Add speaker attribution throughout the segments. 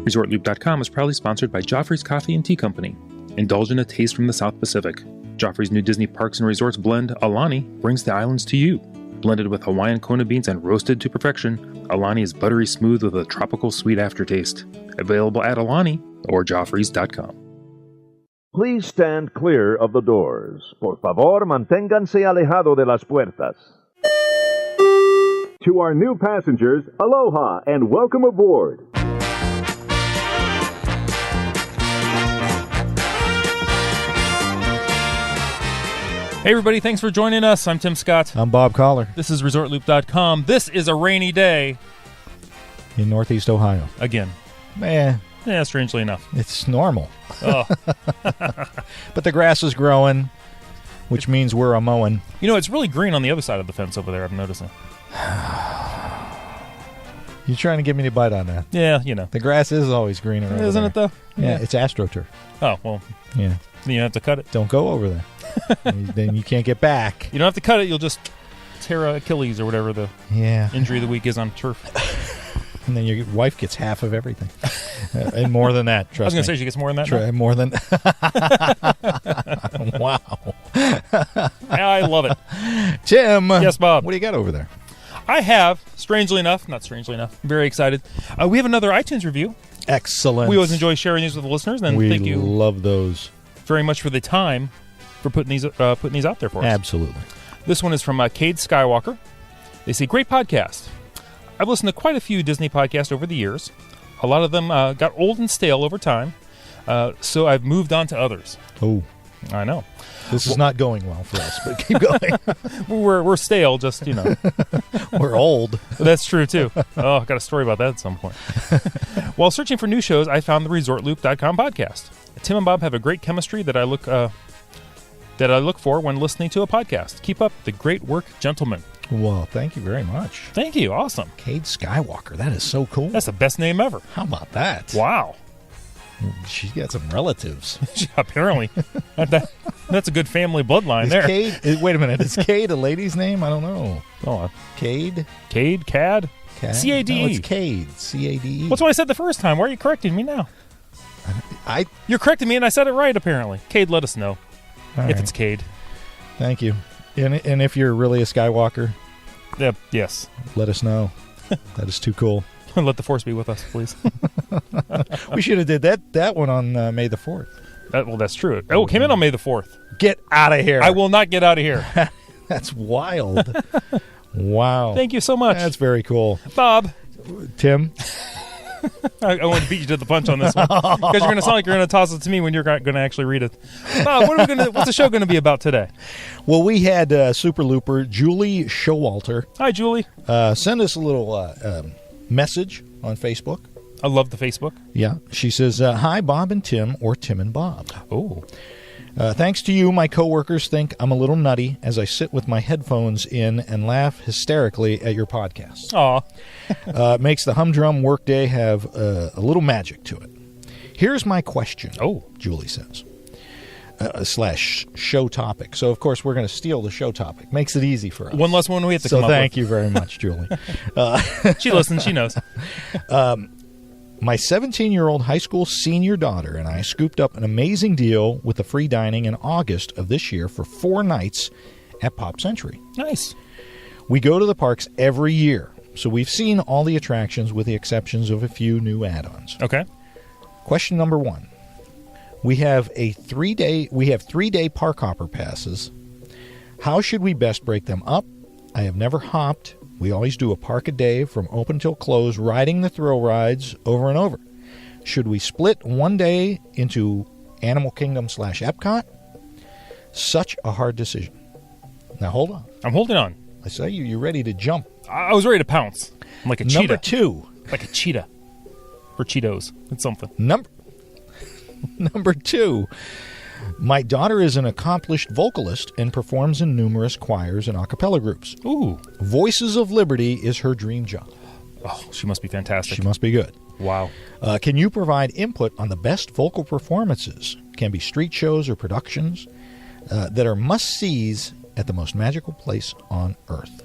Speaker 1: ResortLoop.com is proudly sponsored by Joffrey's Coffee and Tea Company. Indulge in a taste from the South Pacific. Joffrey's new Disney Parks and Resorts blend, Alani, brings the islands to you. Blended with Hawaiian Kona beans and roasted to perfection, Alani is buttery smooth with a tropical sweet aftertaste. Available at Alani or Joffreys.com.
Speaker 2: Please stand clear of the doors. Por favor, manténganse alejado de las puertas. To our new passengers, aloha and welcome aboard.
Speaker 3: Hey everybody, thanks for joining us. I'm Tim Scott.
Speaker 4: I'm Bob Collar.
Speaker 3: This is ResortLoop.com. This is a rainy day.
Speaker 4: In Northeast Ohio.
Speaker 3: Again.
Speaker 4: Yeah,
Speaker 3: strangely enough.
Speaker 4: it's normal.
Speaker 3: Oh.
Speaker 4: But the grass is growing, which means we're mowing.
Speaker 3: You know, it's really green on the other side of the fence over there, I'm noticing.
Speaker 4: You're trying to get me to bite on that.
Speaker 3: Yeah, you know.
Speaker 4: The grass is always greener over
Speaker 3: Isn't
Speaker 4: there.
Speaker 3: it, though?
Speaker 4: Yeah, it's AstroTurf.
Speaker 3: Oh, well,
Speaker 4: Yeah.
Speaker 3: then you have to cut it.
Speaker 4: Don't go over there. Then you can't get back.
Speaker 3: You don't have to cut it, you'll just tear Achilles or whatever the injury of the week is on turf.
Speaker 4: And then your wife gets half of everything. And more than that, trust me.
Speaker 3: I was going to say she gets more than that.
Speaker 4: More than... Wow.
Speaker 3: I love it.
Speaker 4: Tim.
Speaker 3: Yes, Bob.
Speaker 4: What do you got over there?
Speaker 3: I have, not strangely enough, very excited. We have another iTunes review.
Speaker 4: Excellent.
Speaker 3: We always enjoy sharing these with the listeners, and
Speaker 4: we
Speaker 3: thank you
Speaker 4: love those
Speaker 3: very much for the time for putting these out there for us.
Speaker 4: Absolutely.
Speaker 3: This one is from Cade Skywalker. They say, great podcast. I've listened to quite a few Disney podcasts over the years. A lot of them got old and stale over time, so I've moved on to others.
Speaker 4: Oh.
Speaker 3: I know.
Speaker 4: This is not going well for us, but keep going.
Speaker 3: We're stale, just, you know.
Speaker 4: We're old.
Speaker 3: That's true, too. Oh, I've got a story about that at some point. While searching for new shows, I found the ResortLoop.com podcast. Tim and Bob have a great chemistry that I look for when listening to a podcast. Keep up the great work, gentlemen.
Speaker 4: Well, thank you very much.
Speaker 3: Thank you. Awesome.
Speaker 4: Cade Skywalker. That is so cool.
Speaker 3: That's the best name ever.
Speaker 4: How about that?
Speaker 3: Wow.
Speaker 4: She's got some relatives.
Speaker 3: Apparently. That's a good family bloodline there.
Speaker 4: Cade, wait a minute. Is Cade a lady's name? I don't know.
Speaker 3: Oh,
Speaker 4: Cade?
Speaker 3: Cade? Cad? C-A-D-E.
Speaker 4: No, it's Cade. C-A-D-E.
Speaker 3: What's what I said the first time? Why are you correcting me now? You're correcting me and I said it right, apparently. Cade, let us know if it's Cade.
Speaker 4: Thank you. And if you're really a Skywalker,
Speaker 3: yes,
Speaker 4: let us know. That is too cool.
Speaker 3: Let the Force be with us, please.
Speaker 4: We should have did that one on May the 4th.
Speaker 3: Well, that's true. Oh, it came in on May the 4th.
Speaker 4: Get out of here.
Speaker 3: I will not get out of here.
Speaker 4: That's wild. Wow.
Speaker 3: Thank you so much.
Speaker 4: That's very cool.
Speaker 3: Bob.
Speaker 4: Tim?
Speaker 3: I want to beat you to the punch on this one. Because you're going to sound like you're going to toss it to me when you're going to actually read it. Bob, what's the show going to be about today?
Speaker 4: Well, we had SuperLooper Julie Schowalter.
Speaker 3: Hi, Julie.
Speaker 4: Send us a little message on Facebook.
Speaker 3: I love the Facebook.
Speaker 4: Yeah. She says, hi, Bob and Tim, or Tim and Bob.
Speaker 3: Oh.
Speaker 4: Thanks to you, my coworkers think I'm a little nutty as I sit with my headphones in and laugh hysterically at your podcast.
Speaker 3: Aw.
Speaker 4: Makes the humdrum workday have a little magic to it. Here's my question.
Speaker 3: Oh.
Speaker 4: Julie says. / show topic. So, of course, we're going to steal the show topic. Makes it easy for us.
Speaker 3: One less one we have to come up with.
Speaker 4: So thank you very much, Julie.
Speaker 3: She listens. She knows.
Speaker 4: My 17-year-old high school senior daughter and I scooped up an amazing deal with the free dining in August of this year for 4 nights at Pop Century.
Speaker 3: Nice.
Speaker 4: We go to the parks every year, so we've seen all the attractions with the exceptions of a few new add-ons.
Speaker 3: Okay.
Speaker 4: Question number 1. We have 3-day ParkHopper passes. How should we best break them up? I have never hopped. We always do a park a day from open till close, riding the thrill rides over and over. Should we split one day into Animal Kingdom / Epcot? Such a hard decision. Now, hold on.
Speaker 3: I'm holding on.
Speaker 4: I saw you're ready to jump.
Speaker 3: I was ready to pounce. I'm like a cheetah.
Speaker 4: Number 2.
Speaker 3: Like a cheetah. For Cheetos. It's something.
Speaker 4: Number 2. My daughter is an accomplished vocalist and performs in numerous choirs and a cappella groups.
Speaker 3: Ooh.
Speaker 4: Voices of Liberty is her dream job.
Speaker 3: Oh, she must be fantastic.
Speaker 4: She must be good.
Speaker 3: Wow.
Speaker 4: Can you provide input on the best vocal performances? Can be street shows or productions that are must-sees at the most magical place on Earth.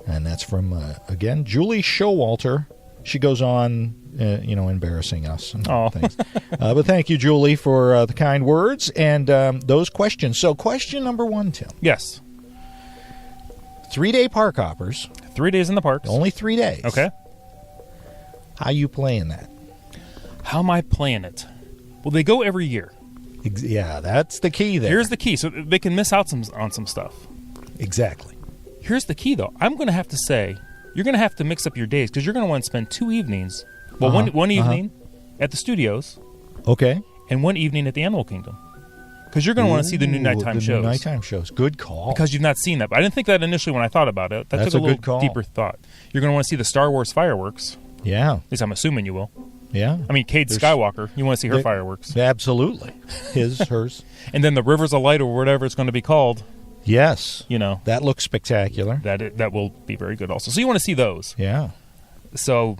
Speaker 4: And that's from, again, Julie Schowalter she goes on, embarrassing us and
Speaker 3: Oh.
Speaker 4: things. But thank you, Julie, for the kind words and those questions. So question number 1, Tim.
Speaker 3: Yes.
Speaker 4: 3-day park hoppers.
Speaker 3: 3 days in the parks.
Speaker 4: Only 3 days.
Speaker 3: Okay.
Speaker 4: How you playing that?
Speaker 3: How am I playing it? Well, they go every year.
Speaker 4: Yeah, that's the key there.
Speaker 3: Here's the key. So they can miss out on some stuff.
Speaker 4: Exactly.
Speaker 3: Here's the key, though. I'm going to have to say, you're going to have to mix up your days because you're going to want to spend 2 evenings. Well, one evening at the studios.
Speaker 4: Okay.
Speaker 3: And 1 evening at the Animal Kingdom. Because you're going to want to see the new nighttime shows.
Speaker 4: Nighttime shows. Good call.
Speaker 3: Because you've not seen that. But I didn't think that initially when I thought about it. That
Speaker 4: That's
Speaker 3: took a
Speaker 4: a good
Speaker 3: little
Speaker 4: call.
Speaker 3: deeper thought. You're going to want to see the Star Wars fireworks.
Speaker 4: Yeah.
Speaker 3: At least I'm assuming you will.
Speaker 4: Yeah.
Speaker 3: I mean, Cade Skywalker. You want to see her fireworks.
Speaker 4: Absolutely. Hers.
Speaker 3: And then the Rivers of Light or whatever it's going to be called.
Speaker 4: Yes.
Speaker 3: That
Speaker 4: looks spectacular.
Speaker 3: That will be very good also. So you want to see those.
Speaker 4: Yeah.
Speaker 3: So.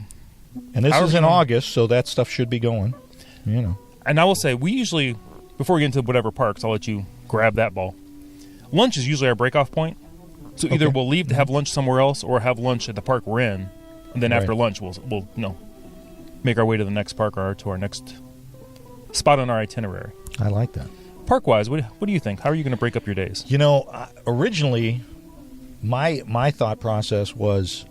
Speaker 4: And this is in August, so that stuff should be going.
Speaker 3: And I will say, we usually, before we get into whatever parks, I'll let you grab that ball. Lunch is usually our break-off point. So either we'll leave to have lunch somewhere else or have lunch at the park we're in. And then after lunch, we'll make our way to the next park or to our next spot on our itinerary.
Speaker 4: I like that.
Speaker 3: Park-wise, what do you think? How are you going to break up your days?
Speaker 4: Originally, my thought process was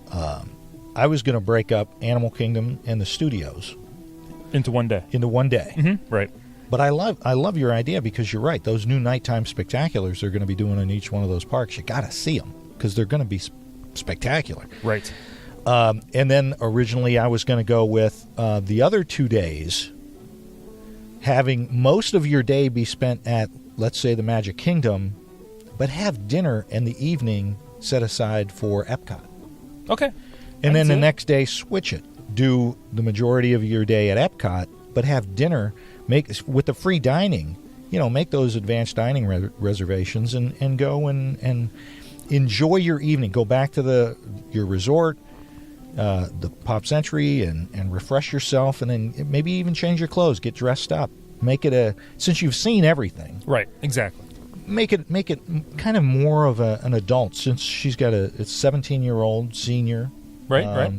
Speaker 4: I was going to break up Animal Kingdom and the studios
Speaker 3: into 1 day. Mm-hmm. Right.
Speaker 4: But I love your idea because you're right. Those new nighttime spectaculars they're going to be doing in each one of those parks. You got to see them because they're going to be spectacular.
Speaker 3: Right.
Speaker 4: And then originally I was going to go with the other 2 days, having most of your day be spent at, let's say, the Magic Kingdom, but have dinner in the evening set aside for Epcot.
Speaker 3: Okay.
Speaker 4: And then the next day switch it. Do the majority of your day at Epcot, but have dinner. With the free dining, make those advanced dining reservations and go and enjoy your evening. Go back to your resort, the Pop Century, and refresh yourself, and then maybe even change your clothes, get dressed up. Make it since you've seen everything.
Speaker 3: Right, exactly.
Speaker 4: Make it kind of more of an adult since she's got a 17-year-old senior.
Speaker 3: Right, right.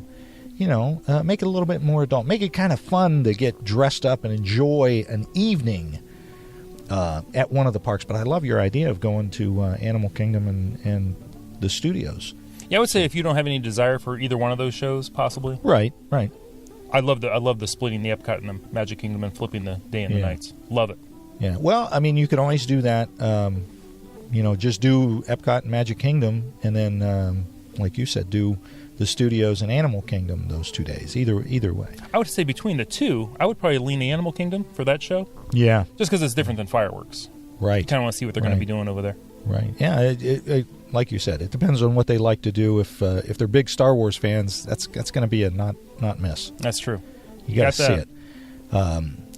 Speaker 4: Make it a little bit more adult. Make it kind of fun to get dressed up and enjoy an evening at one of the parks. But I love your idea of going to Animal Kingdom and the studios.
Speaker 3: Yeah, I would say if you don't have any desire for either one of those shows, possibly.
Speaker 4: Right.
Speaker 3: I love the splitting the Epcot and the Magic Kingdom and flipping the day and the nights. Love it.
Speaker 4: Yeah. Well, I mean, you can always do that. Just do Epcot and Magic Kingdom, and then, like you said, do the studios and Animal Kingdom those 2 days. Either way. I
Speaker 3: would say between the two, I would probably lean the Animal Kingdom for that show.
Speaker 4: Yeah.
Speaker 3: Just because it's different than fireworks.
Speaker 4: Right.
Speaker 3: You kind of want to see what they're going to be doing over there.
Speaker 4: Right. Yeah. It, like you said, it depends on what they like to do. If they're big Star Wars fans, that's going to be a not miss.
Speaker 3: That's true.
Speaker 4: You got to see it.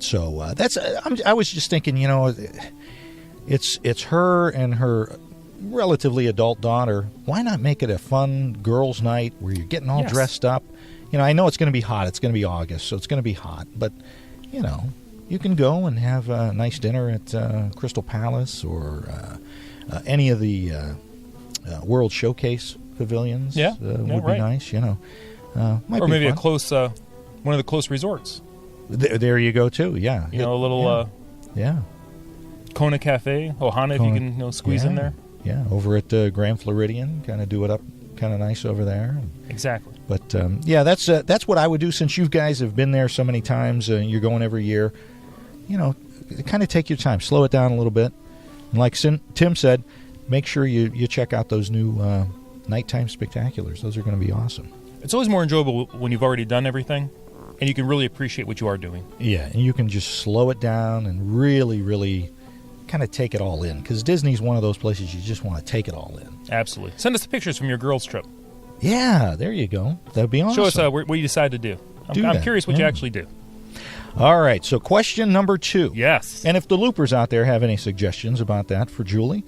Speaker 4: So that's. I was just thinking, it's her and her relatively adult daughter. Why not make it a fun girls' night where you're getting all dressed up? I know it's going to be hot. It's going to be August, so it's going to be hot. But you can go and have a nice dinner at Crystal Palace or any of the World Showcase pavilions.
Speaker 3: Yeah,
Speaker 4: would be nice. Might
Speaker 3: or
Speaker 4: be
Speaker 3: maybe
Speaker 4: fun.
Speaker 3: a close one of the close resorts.
Speaker 4: There you go too. Yeah,
Speaker 3: a little Kona Cafe, Ohana, if you can squeeze in there.
Speaker 4: Yeah, over at Grand Floridian, kind of do it up kind of nice over there.
Speaker 3: Exactly.
Speaker 4: But that's what I would do since you guys have been there so many times. You're going every year. Kind of take your time, slow it down a little bit. And like Tim said, make sure you check out those new nighttime spectaculars. Those are going to be awesome.
Speaker 3: It's always more enjoyable when you've already done everything, and you can really appreciate what you are doing.
Speaker 4: Yeah, and you can just slow it down and really, really kind of take it all in. Because Disney's one of those places you just want to take it all in.
Speaker 3: Absolutely. Send us the pictures from your girls' trip.
Speaker 4: Yeah, there you go. That'd be awesome.
Speaker 3: Show us what you decide to do. I'm curious what you actually do.
Speaker 4: All right, so question number 2.
Speaker 3: Yes.
Speaker 4: And if the loopers out there have any suggestions about that for Julie,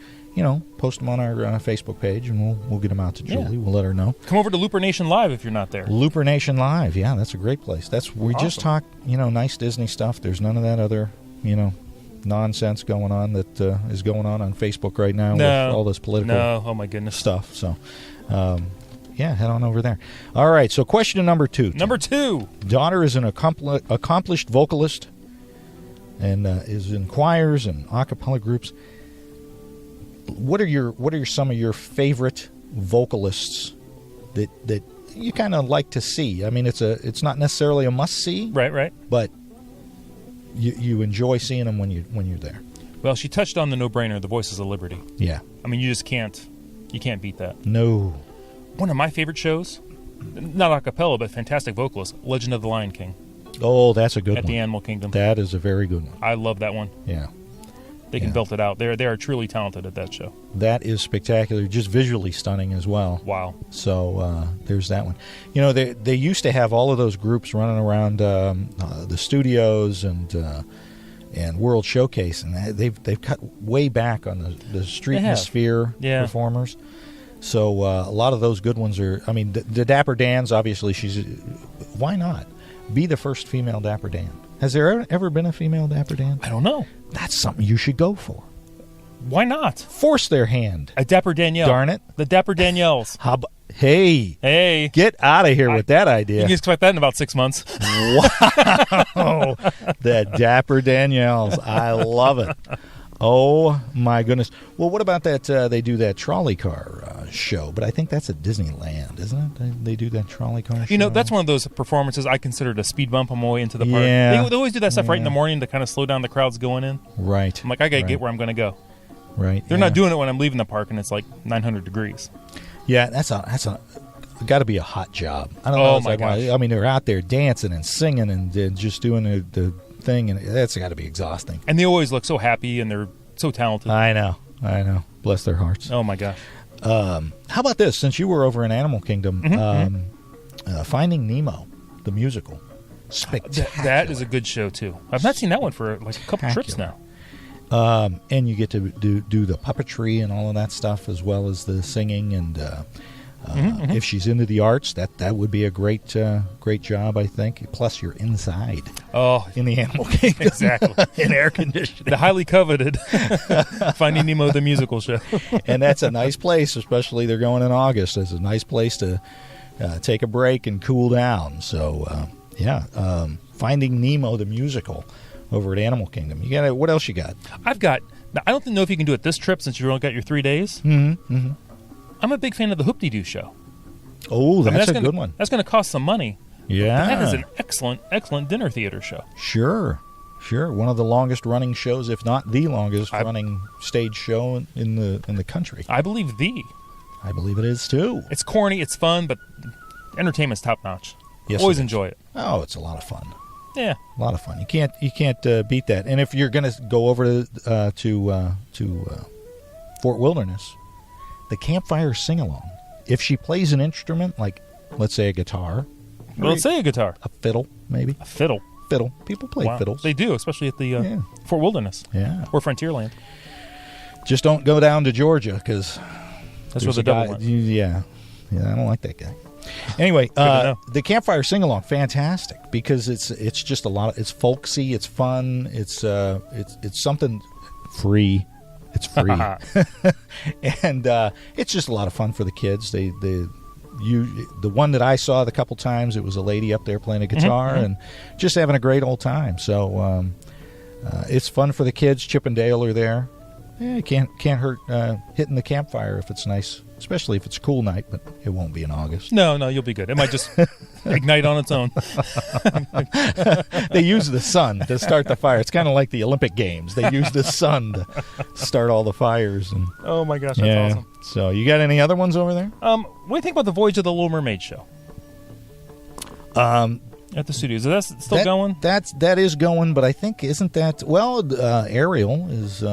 Speaker 4: post them on our Facebook page, and we'll get them out to Julie. We'll let her know.
Speaker 3: Come over to Looper Nation Live if you're not there.
Speaker 4: Looper Nation Live, yeah, that's a great place. We just talk, nice Disney stuff. There's none of that other, nonsense going on that is going on Facebook right now with all this political
Speaker 3: oh my goodness
Speaker 4: stuff. So, head on over there. All right, so question number 2.
Speaker 3: Number 2.
Speaker 4: Daughter is an accomplished vocalist and is in choirs and a cappella groups. What are some of your favorite vocalists that you kind of like to see? I mean, it's not necessarily a must see,
Speaker 3: Right.
Speaker 4: but you enjoy seeing them when you're there.
Speaker 3: Well, she touched on the no-brainer, The Voices of Liberty.
Speaker 4: Yeah.
Speaker 3: I mean, you can't beat that.
Speaker 4: No.
Speaker 3: One of my favorite shows, not a cappella, but fantastic vocalist, Legend of the Lion King.
Speaker 4: Oh, that's a good one.
Speaker 3: At the Animal Kingdom.
Speaker 4: That is a very good one.
Speaker 3: I love that one.
Speaker 4: Yeah.
Speaker 3: They can belt it out. They are truly talented at that show.
Speaker 4: That is spectacular, just visually stunning as well.
Speaker 3: Wow.
Speaker 4: So there's that one. You know, they used to have all of those groups running around the studios and World Showcase, and they've cut way back on the Street and the Sphere performers. So a lot of those good ones are. I mean, the Dapper Dans. Obviously, why not be the first female Dapper Dan? Has there ever been a female Dapper Dan?
Speaker 3: I don't know.
Speaker 4: That's something you should go for.
Speaker 3: Why not?
Speaker 4: Force their hand.
Speaker 3: A Dapper Danielle.
Speaker 4: Darn it.
Speaker 3: The Dapper Danielles.
Speaker 4: Hey. Get out of here with that idea.
Speaker 3: You can expect that in about 6 months.
Speaker 4: Wow. The Dapper Danielles. I love it. Oh, my goodness. Well, what about that? They do that trolley car show, but I think that's at Disneyland, isn't it? They do that trolley car show.
Speaker 3: You know, that's one of those performances I considered a speed bump on my way into the park.
Speaker 4: Yeah.
Speaker 3: They always do that stuff right in the morning to kind of slow down the crowds going in.
Speaker 4: Right.
Speaker 3: I'm like, I got to get where I'm going to go.
Speaker 4: Right.
Speaker 3: They're not doing it when I'm leaving the park and it's like 900 degrees.
Speaker 4: Yeah, that's got to be a hot job. I don't know.
Speaker 3: Oh, my gosh.
Speaker 4: I mean, they're out there dancing and singing and just doing the thing, and that's got to be exhausting.
Speaker 3: And they always look so happy and they're so talented.
Speaker 4: I know. Bless their hearts.
Speaker 3: Oh, my gosh.
Speaker 4: How about this? Since you were over in Animal Kingdom, Finding Nemo, the musical. Spectacular.
Speaker 3: That is a good show, too. I've not seen that one for like a couple trips now.
Speaker 4: And you get to do the puppetry and all of that stuff, as well as the singing. And if she's into the arts, that would be a great job, I think. Plus, you're inside.
Speaker 3: Oh,
Speaker 4: in the Animal Kingdom,
Speaker 3: exactly,
Speaker 4: in air conditioning.
Speaker 3: The highly coveted Finding Nemo the musical show.
Speaker 4: And that's a nice place, especially they're going in August. It's a nice place to take a break and cool down. So, Finding Nemo the musical over at Animal Kingdom. You got what else you got?
Speaker 3: I've got. Now, I don't know if you can do it this trip since you've only got your 3 days.
Speaker 4: Mm-hmm.
Speaker 3: I'm a big fan of the Hoop-Dee-Doo show.
Speaker 4: Oh, that's a good one.
Speaker 3: That's going to cost some money.
Speaker 4: Yeah.
Speaker 3: But that is an excellent dinner theater show.
Speaker 4: Sure. One of the longest running shows, if not the longest running stage show in the country.
Speaker 3: I believe
Speaker 4: I believe it is too.
Speaker 3: It's corny, it's fun, but entertainment's top notch.
Speaker 4: Yes,
Speaker 3: always enjoy it.
Speaker 4: Oh, it's a lot of fun.
Speaker 3: Yeah,
Speaker 4: a lot of fun. You can't beat that. And if you're going to go over to Fort Wilderness, the campfire sing along. If she plays an instrument, like let's say a guitar,
Speaker 3: let's say a guitar,
Speaker 4: a fiddle, maybe
Speaker 3: a fiddle.
Speaker 4: People play fiddles.
Speaker 3: They do, especially at the Fort Wilderness, or Frontierland.
Speaker 4: Just don't go down to Georgia because
Speaker 3: that's where the devil went.
Speaker 4: Yeah, I don't like that guy. Anyway, the campfire sing along, fantastic because it's just a lot. It's folksy, it's fun, it's something free. It's free, and it's just a lot of fun for the kids. The one that I saw the couple times, it was a lady up there playing a guitar and just having a great old time. So it's fun for the kids. Chip and Dale are there. It can't hurt hitting the campfire if it's nice, especially if it's a cool night, but it won't be in August.
Speaker 3: No, you'll be good. It might just ignite on its own.
Speaker 4: They use the sun to start the fire. It's kind of like the Olympic Games. They use the sun to start all the fires. And
Speaker 3: oh my gosh, that's awesome.
Speaker 4: So you got any other ones over there?
Speaker 3: What do you think about the Voyage of the Little Mermaid show? At the studios. Is that still going?
Speaker 4: That is going, but I think isn't that Ariel is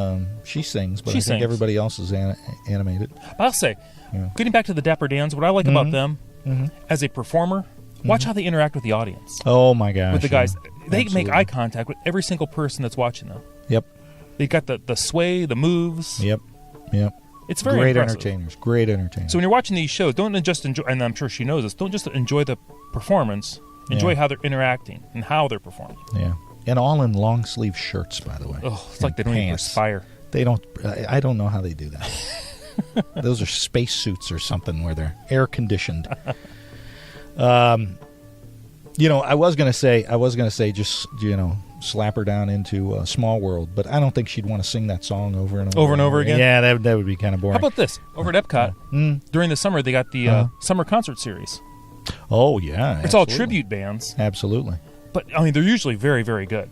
Speaker 4: she sings, but I think everybody else is animated.
Speaker 3: I'll say, getting back to the Dapper Dans, what I like about them as a performer, watch how they interact with the audience.
Speaker 4: Oh my gosh!
Speaker 3: With the guys, they make eye contact with every single person that's watching them.
Speaker 4: Yep.
Speaker 3: They got the sway, the moves.
Speaker 4: Yep.
Speaker 3: It's very
Speaker 4: great
Speaker 3: impressive.
Speaker 4: Great entertainers.
Speaker 3: So when you're watching these shows, don't just enjoy, and I'm sure she knows this, don't just enjoy the performance. Enjoy how they're interacting and how they're performing.
Speaker 4: Yeah. And all in long sleeve shirts, by the way.
Speaker 3: Oh, it's like they don't even perspire.
Speaker 4: They don't. I don't know how they do that. Those are space suits or something where they're air conditioned. I was gonna say, just slap her down into Small World, but I don't think she'd want to sing that song over and over
Speaker 3: again.
Speaker 4: Yeah, that would be kind of boring.
Speaker 3: How about this? Over at Epcot, during the summer, they got the summer concert series.
Speaker 4: Oh yeah,
Speaker 3: it's all tribute bands.
Speaker 4: Absolutely,
Speaker 3: but I mean they're usually very, very good.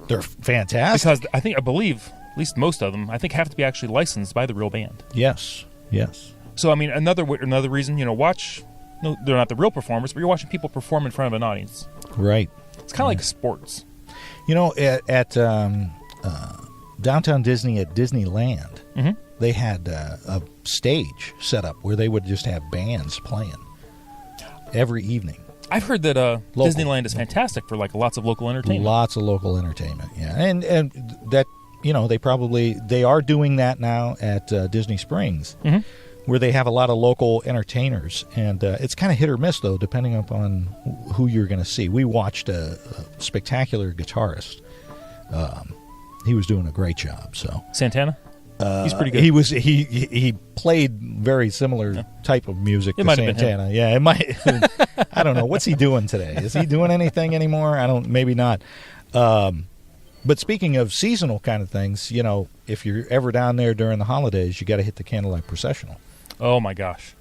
Speaker 4: They're fantastic
Speaker 3: because I believe at least most of them have to be actually licensed by the real band.
Speaker 4: Yes.
Speaker 3: So I mean another reason watch. No, they're not the real performers, but you're watching people perform in front of an audience.
Speaker 4: Right.
Speaker 3: It's kind of like sports.
Speaker 4: At Downtown Disney at Disneyland, they had a stage set up where they would just have bands playing every evening.
Speaker 3: I've heard that Disneyland is fantastic for lots of local entertainment.
Speaker 4: Lots of local entertainment, yeah, and that they are doing that now at Disney Springs. Where they have a lot of local entertainers. And it's kind of hit or miss, though, depending upon who you're going to see. We watched a spectacular guitarist. He was doing a great job. So
Speaker 3: Santana? He's pretty good.
Speaker 4: He played very similar type of music to Santana. Yeah, it might. I don't know. What's he doing today? Is he doing anything anymore? Maybe not. But speaking of seasonal kind of things, if you're ever down there during the holidays, you got to hit the Candlelight Processional.
Speaker 3: Oh my gosh!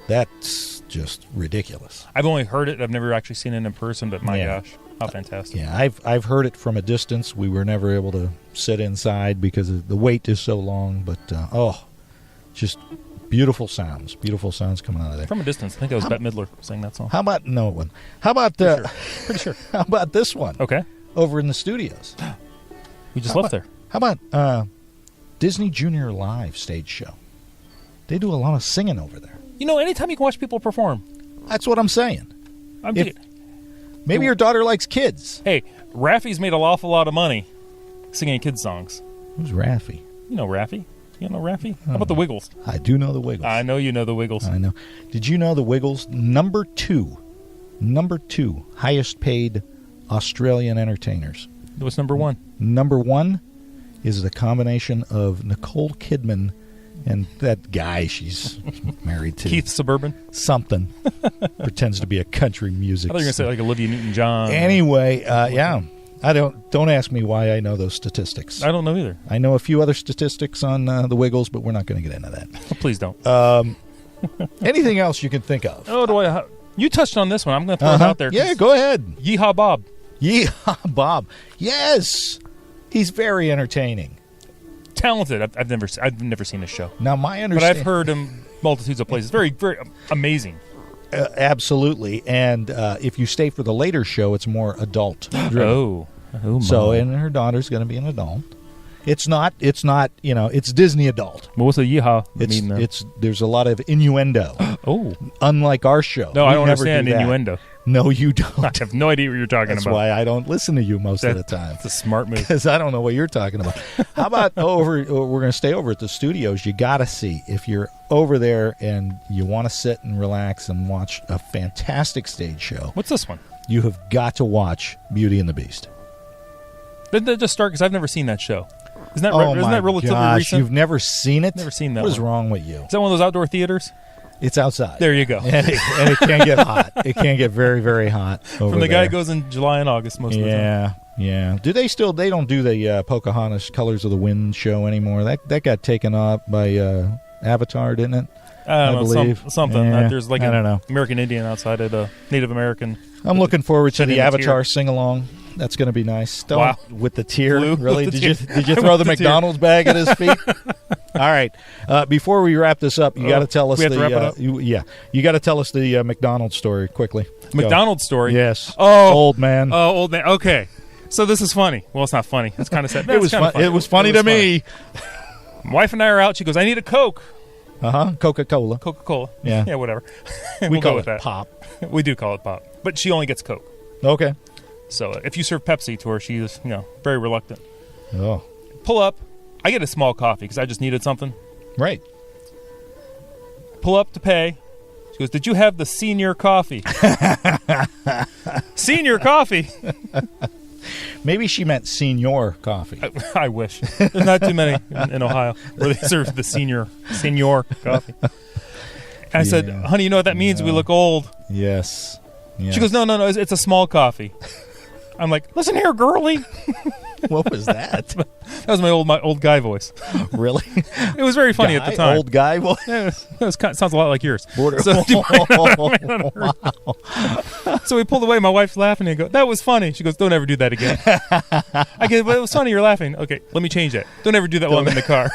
Speaker 4: That's just ridiculous.
Speaker 3: I've only heard it. I've never actually seen it in person, but my gosh, how fantastic!
Speaker 4: Yeah, I've heard it from a distance. We were never able to sit inside because the wait is so long. But just beautiful sounds coming out of there
Speaker 3: from a distance. I think it was Bette Midler saying that song.
Speaker 4: How about one? How about
Speaker 3: pretty sure?
Speaker 4: How about this one?
Speaker 3: Okay.
Speaker 4: Over in the studios.
Speaker 3: We just left there.
Speaker 4: How about Disney Junior Live stage show? They do a lot of singing over there.
Speaker 3: Anytime you can watch people perform.
Speaker 4: That's what I'm saying. Maybe your daughter likes kids.
Speaker 3: Hey, Raffi's made an awful lot of money singing kids' songs.
Speaker 4: Who's Raffi?
Speaker 3: You know Raffi. You know Raffi? How about the Wiggles?
Speaker 4: I do know the Wiggles.
Speaker 3: I know you know the Wiggles.
Speaker 4: I know. Did you know the Wiggles? Number two highest paid Australian entertainers.
Speaker 3: What's number one?
Speaker 4: Number one is the combination of Nicole Kidman and that guy she's married to.
Speaker 3: Keith Suburban?
Speaker 4: Something. Pretends to be a country music.
Speaker 3: I thought you were going to say like Olivia Newton-John.
Speaker 4: Anyway, yeah. I don't ask me why I know those statistics.
Speaker 3: I don't know either.
Speaker 4: I know a few other statistics on the Wiggles, but we're not going to get into that.
Speaker 3: Please don't.
Speaker 4: Anything else you can think of?
Speaker 3: Oh, you touched on this one. I'm going to throw it out there.
Speaker 4: Yeah, go ahead.
Speaker 3: Yeehaw Bob.
Speaker 4: Yeehaw Bob. Yes. He's very entertaining.
Speaker 3: Talented. I've never seen his show.
Speaker 4: Now, my understanding...
Speaker 3: But I've heard him multitudes of places. Very, very amazing.
Speaker 4: Absolutely. And if you stay for the later show, it's more adult driven.
Speaker 3: Oh my.
Speaker 4: So, and her daughter's going to be an adult. It's not, it's Disney adult.
Speaker 3: But what's a yeehaw mean, though?
Speaker 4: There's a lot of innuendo.
Speaker 3: Oh.
Speaker 4: Unlike our show.
Speaker 3: No, I don't understand innuendo.
Speaker 4: No, you don't.
Speaker 3: I have no idea what you're talking about.
Speaker 4: That's why I don't listen to you most of the time.
Speaker 3: It's a smart move.
Speaker 4: Because I don't know what you're talking about. How about we're going to stay over at the studios. You got to see, if you're over there and you want to sit and relax and watch a fantastic stage show.
Speaker 3: What's this one?
Speaker 4: You have got to watch Beauty and the Beast.
Speaker 3: Didn't that just start? Because I've never seen that show. Isn't that relatively recent?
Speaker 4: You've never seen it?
Speaker 3: Never seen that.
Speaker 4: What is wrong with you?
Speaker 3: Is that one of those outdoor theaters?
Speaker 4: It's outside.
Speaker 3: There you go.
Speaker 4: And it can get hot. It can get very, very hot over
Speaker 3: From the
Speaker 4: there.
Speaker 3: guy goes in July and August most of the time.
Speaker 4: Yeah. Do they still? They don't do the Pocahontas Colors of the Wind show anymore. That got taken up by Avatar, didn't it?
Speaker 3: I believe something.
Speaker 4: Yeah,
Speaker 3: There's like an American Indian outside of the Native American.
Speaker 4: I'm looking forward to the Avatar sing along. That's going to be nice.
Speaker 3: Wow.
Speaker 4: With the tear,
Speaker 3: Blue
Speaker 4: really?
Speaker 3: with the
Speaker 4: Did you throw the McDonald's bag at his feet? All right. Before we wrap this up, you got to tell us
Speaker 3: we have to wrap it up?
Speaker 4: You got to tell us the McDonald's story quickly.
Speaker 3: McDonald's story?
Speaker 4: Yes.
Speaker 3: Oh,
Speaker 4: old man.
Speaker 3: Oh, old man. Okay. So this is funny. Well, it's not funny. It's kind of sad.
Speaker 4: It was funny. It was funny to me.
Speaker 3: My wife and I are out. She goes, "I need a Coke."
Speaker 4: Coca-Cola.
Speaker 3: Coca-Cola.
Speaker 4: Yeah.
Speaker 3: Yeah, whatever.
Speaker 4: We call
Speaker 3: go with
Speaker 4: it
Speaker 3: that.
Speaker 4: Pop.
Speaker 3: We do call it Pop. But she only gets Coke.
Speaker 4: Okay.
Speaker 3: So if you serve Pepsi to her, she is, very reluctant.
Speaker 4: Oh.
Speaker 3: Pull up. I get a small coffee because I just needed something.
Speaker 4: Right.
Speaker 3: Pull up to pay. She goes, "Did you have the senior coffee?" Senior coffee.
Speaker 4: Maybe she meant senior coffee.
Speaker 3: I wish. There's not too many in Ohio where they serve the senior coffee. And I said, honey, you know what that means? We look old.
Speaker 4: Yes.
Speaker 3: She goes, no, it's a small coffee. I'm like, listen here, girly.
Speaker 4: What was that?
Speaker 3: That was my old guy voice.
Speaker 4: Really?
Speaker 3: It was very funny at the time.
Speaker 4: Old guy voice?
Speaker 3: Yeah, sounds a lot like yours.
Speaker 4: Wow.
Speaker 3: So we pulled away. My wife's laughing and I go, that was funny. She goes, don't ever do that again. I go, but it was funny. You're laughing. Okay, let me change that. Don't ever do that while I'm in the car.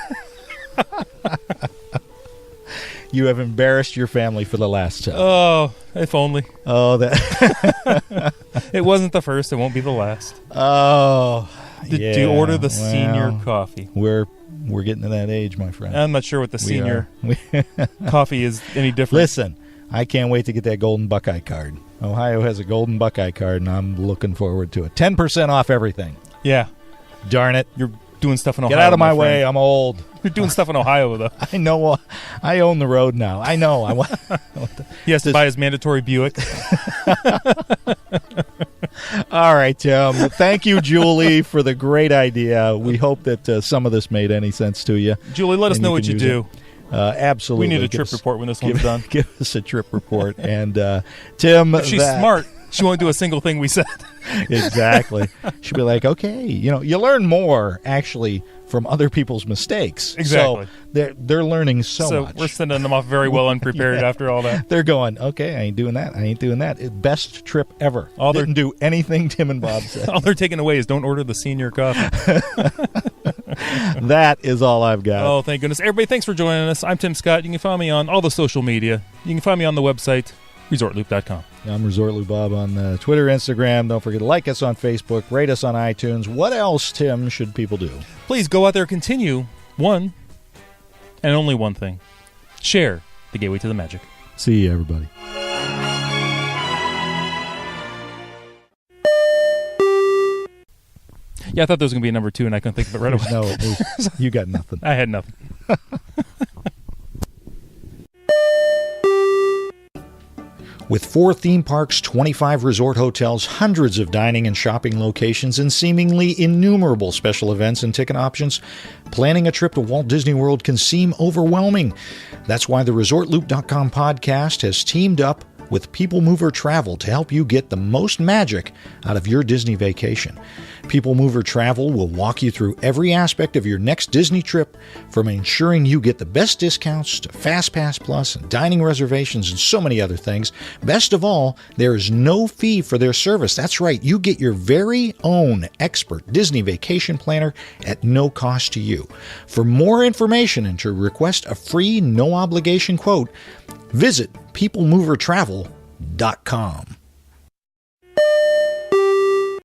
Speaker 4: You have embarrassed your family for the last time.
Speaker 3: Oh, if only.
Speaker 4: Oh, that.
Speaker 3: It wasn't the first. It won't be the last.
Speaker 4: Oh,
Speaker 3: Did you order the senior coffee?
Speaker 4: We're getting to that age, my friend.
Speaker 3: I'm not sure what the senior coffee is any different.
Speaker 4: Listen, I can't wait to get that golden Buckeye card. Ohio has a golden Buckeye card, and I'm looking forward to it. 10% off everything.
Speaker 3: Yeah.
Speaker 4: Darn it.
Speaker 3: You're doing stuff in Ohio.
Speaker 4: Get out of my way. I'm old.
Speaker 3: You're doing stuff in Ohio, though.
Speaker 4: I know. I own the road now. I know.
Speaker 3: He has to buy his mandatory Buick.
Speaker 4: All right, Tim. Thank you, Julie, for the great idea. We hope that some of this made any sense to you.
Speaker 3: Julie, let us know what you do.
Speaker 4: Absolutely.
Speaker 3: We need a trip report when this one's done.
Speaker 4: Give us a trip report. And Tim,
Speaker 3: if she's smart, she won't do a single thing we said.
Speaker 4: Exactly. She'll be like, okay, you learn more actually from other people's mistakes.
Speaker 3: Exactly.
Speaker 4: So they're learning so much.
Speaker 3: We're sending them off very well unprepared after all that.
Speaker 4: They're going, okay, I ain't doing that. I ain't doing that. Best trip ever. Didn't do anything Tim and Bob said.
Speaker 3: All they're taking away is don't order the senior coffee.
Speaker 4: That is all I've got.
Speaker 3: Oh, thank goodness. Everybody, thanks for joining us. I'm Tim Scott. You can find me on all the social media. You can find me on the website, ResortLoop.com.
Speaker 4: I'm ResortLoop Bob on Twitter, Instagram. Don't forget to like us on Facebook, rate us on iTunes. What else, Tim, should people do? Please
Speaker 3: go out there and continue one and only one thing. Share the gateway to the magic.
Speaker 4: See you, everybody.
Speaker 3: Yeah, I thought there was going to be a number 2, and I couldn't think of it right away.
Speaker 4: No, you got nothing.
Speaker 3: I had nothing.
Speaker 4: With 4 theme parks, 25 resort hotels, hundreds of dining and shopping locations, and seemingly innumerable special events and ticket options, planning a trip to Walt Disney World can seem overwhelming. That's why the ResortLoop.com podcast has teamed up with People Mover Travel to help you get the most magic out of your Disney vacation. People Mover Travel will walk you through every aspect of your next Disney trip, from ensuring you get the best discounts to FastPass Plus and dining reservations and so many other things. Best of all, there is no fee for their service. That's right, you get your very own expert Disney vacation planner at no cost to you. For more information and to request a free, no-obligation quote, visit peoplemovertravel.com.